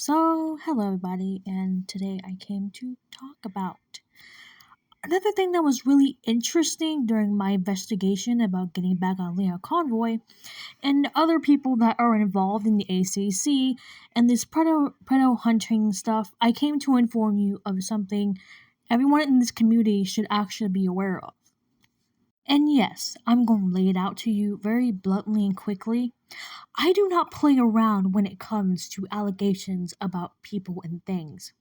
Hello everybody, and today I came to talk about another thing that was really interesting during my investigation about getting back on Leo Convoy and other people that are involved in the ACC and this predator hunting stuff. I came to inform you of something everyone in this community should actually be aware of. And yes, I'm going to lay it out to you very bluntly and quickly. I do not play around when it comes to allegations about people and things.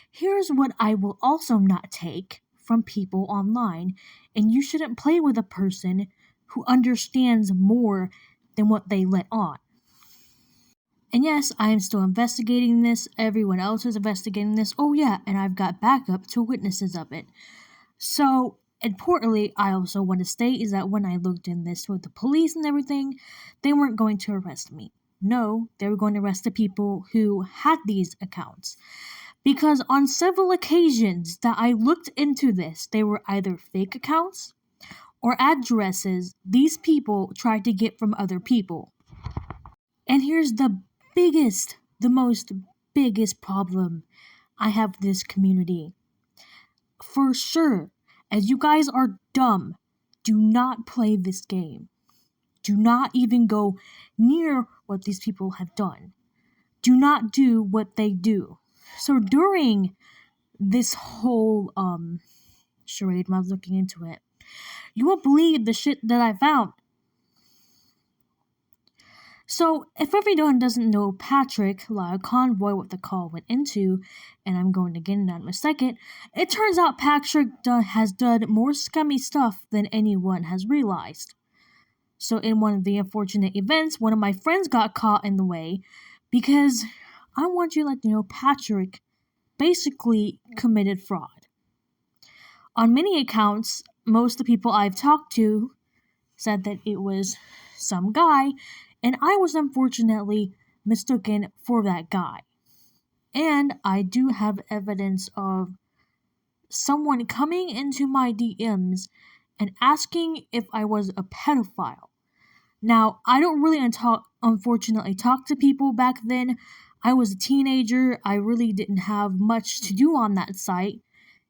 Here's what I will also not take from people online, and you shouldn't play with a person who understands more than what they let on. And yes, I am still investigating this. Everyone else is investigating this. Oh, yeah, and I've got backup to witnesses of it. So, importantly, I also want to state is that when I looked in this with the police and everything, they weren't going to arrest me. No, they were going to arrest the people who had these accounts. Because on several occasions that I looked into this, they were either fake accounts or addresses these people tried to get from other people. And here's the most biggest problem I have with this community. For sure, as you guys are dumb, do not play this game. Do not even go near what these people have done. Do not do what they do. So during this whole charade when I was looking into it, you won't believe the shit that I found. So, if everyone doesn't know Patrick, Lyle Convoy, what the call went into, and I'm going to get into that in a second, it turns out Patrick has done more scummy stuff than anyone has realized. So, in one of the unfortunate events, one of my friends got caught in the way because I want you to let you know Patrick basically committed fraud. On many accounts, most of the people I've talked to said that it was some guy, and I was unfortunately mistaken for that guy. And I do have evidence of someone coming into my DMs and asking if I was a pedophile. Now, I don't really unfortunately talk to people back then. I was a teenager. I really didn't have much to do on that site.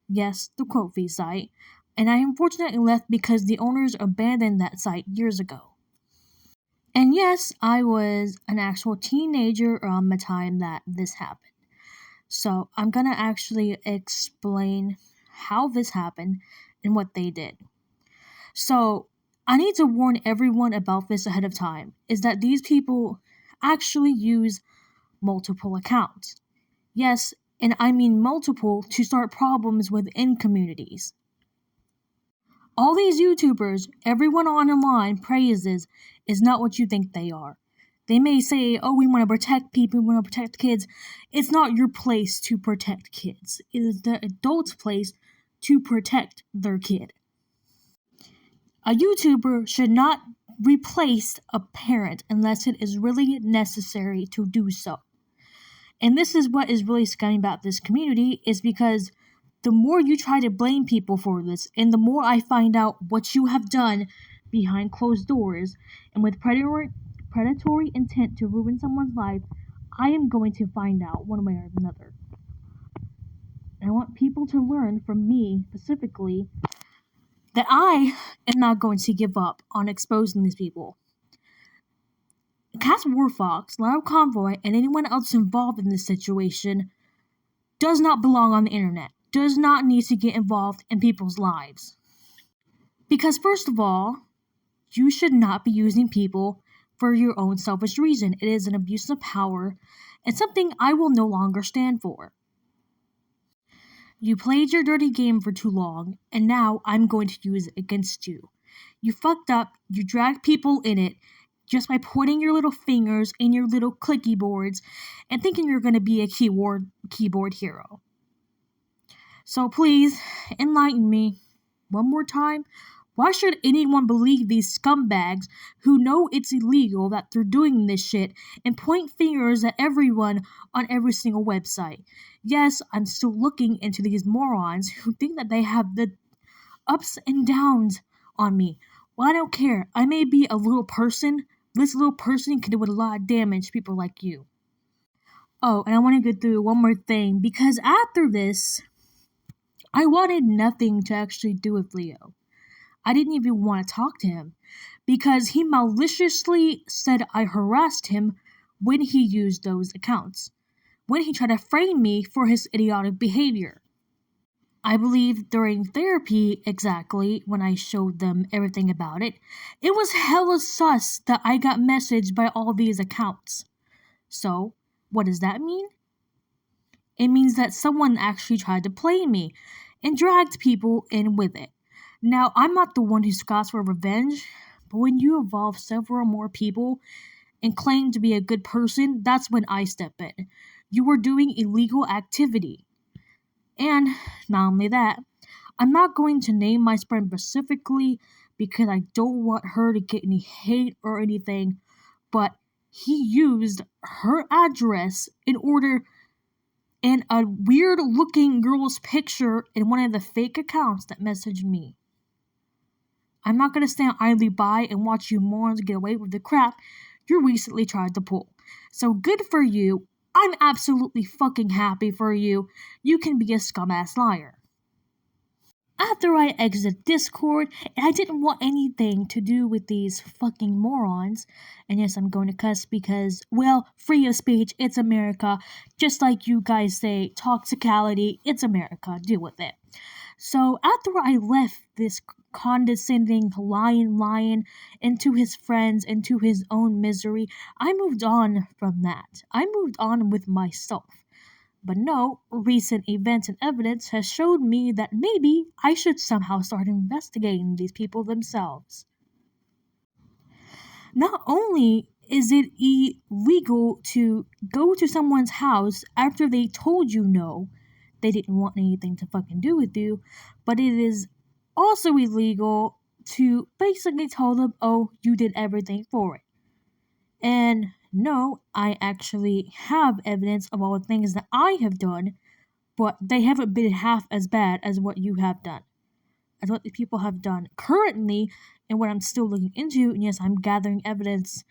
Yes, the Quote site. And I unfortunately left because the owners abandoned that site years ago. And yes, I was an actual teenager around the time that this happened. So I'm going to actually explain how this happened and what they did. So I need to warn everyone about this ahead of time, is that these people actually use multiple accounts. Yes, and I mean multiple to start problems within communities. All these YouTubers, everyone online praises, is not what you think they are. They may say, oh, we want to protect people, we want to protect kids. It's not your place to protect kids. It is the adult's place to protect their kid. A YouTuber should not replace a parent unless it is really necessary to do so. And this is what is really scummy about this community, is because the more you try to blame people for this, and the more I find out what you have done behind closed doors, and with predatory intent to ruin someone's life, I am going to find out one way or another. And I want people to learn from me specifically that I am not going to give up on exposing these people. Cass Warfox, Lyle Convoy, and anyone else involved in this situation does not belong on the internet, does not need to get involved in people's lives. Because first of all, you should not be using people for your own selfish reason. It is an abuse of power and something I will no longer stand for. You played your dirty game for too long, and now I'm going to use it against you. You fucked up, you dragged people in it, just by pointing your little fingers in your little clicky boards and thinking you're going to be a keyboard hero. So please, enlighten me. One more time, why should anyone believe these scumbags who know it's illegal that they're doing this shit and point fingers at everyone on every single website? Yes, I'm still looking into these morons who think that they have the ups and downs on me. Well, I don't care. I may be a little person. This little person can do a lot of damage to people like you. Oh, and I want to go through one more thing because after this, I wanted nothing to actually do with Leo. I didn't even want to talk to him because he maliciously said I harassed him when he used those accounts, when he tried to frame me for his idiotic behavior. I believe during therapy, exactly, when I showed them everything about it, it was hella sus that I got messaged by all these accounts. So, what does that mean? It means that someone actually tried to play me and dragged people in with it. Now, I'm not the one who asks for revenge, but when you involve several more people and claim to be a good person, that's when I step in. You are doing illegal activity. And not only that, I'm not going to name my friend specifically because I don't want her to get any hate or anything, but he used her address in order and a weird looking girl's picture in one of the fake accounts that messaged me. I'm not going to stand idly by and watch you morons get away with the crap you recently tried to pull. So good for you. I'm absolutely fucking happy for you. You can be a scum-ass liar. After I exited Discord, and I didn't want anything to do with these fucking morons. And yes, I'm going to cuss because, well, free of speech, it's America. Just like you guys say, toxicality, it's America. Deal with it. So after I left this condescending lion into his friends, into his own misery, I moved on from that. I moved on with myself. But no, recent events and evidence has showed me that maybe I should somehow start investigating these people themselves. Not only is it illegal to go to someone's house after they told you no, they didn't want anything to fucking do with you, but it is also illegal to basically tell them, oh, you did everything for it. And no, I actually have evidence of all the things that I have done, but they haven't been half as bad as what you have done, as what the people have done currently, and what I'm still looking into. And yes, I'm gathering evidence,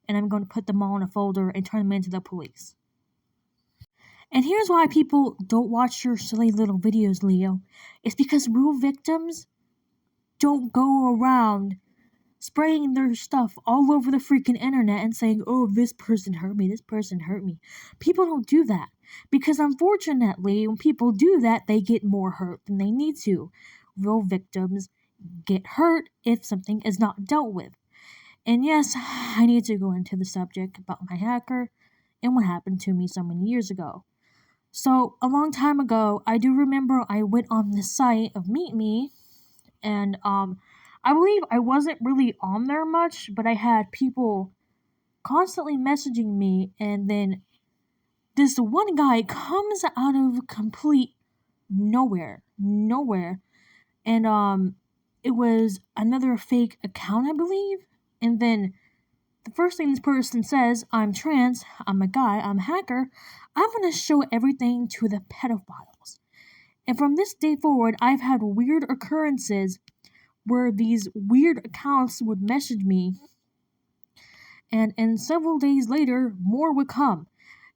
and I'm going to put them all in a folder and turn them into the police. And here's why people don't watch your silly little videos, Leo. It's because real victims don't go around spraying their stuff all over the freaking internet and saying, oh, this person hurt me, this person hurt me. People don't do that. Because unfortunately, when people do that, they get more hurt than they need to. Real victims get hurt if something is not dealt with. And yes, I need to go into the subject about my hacker and what happened to me so many years ago. So, a long time ago, I do remember I went on the site of Meet Me, and I believe I wasn't really on there much, but I had people constantly messaging me, and then this one guy comes out of complete nowhere, and it was another fake account, I believe, and then the first thing this person says, I'm trans, I'm a guy, I'm a hacker, I'm gonna show everything to the pedophiles. And from this day forward, I've had weird occurrences where these weird accounts would message me, and several days later, more would come.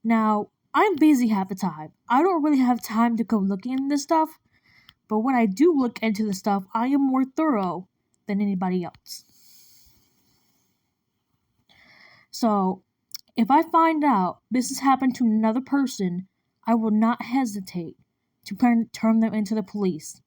Now, I'm busy half the time. I don't really have time to go looking into this stuff, but when I do look into the stuff, I am more thorough than anybody else. So, if I find out this has happened to another person, I will not hesitate to turn them into the police.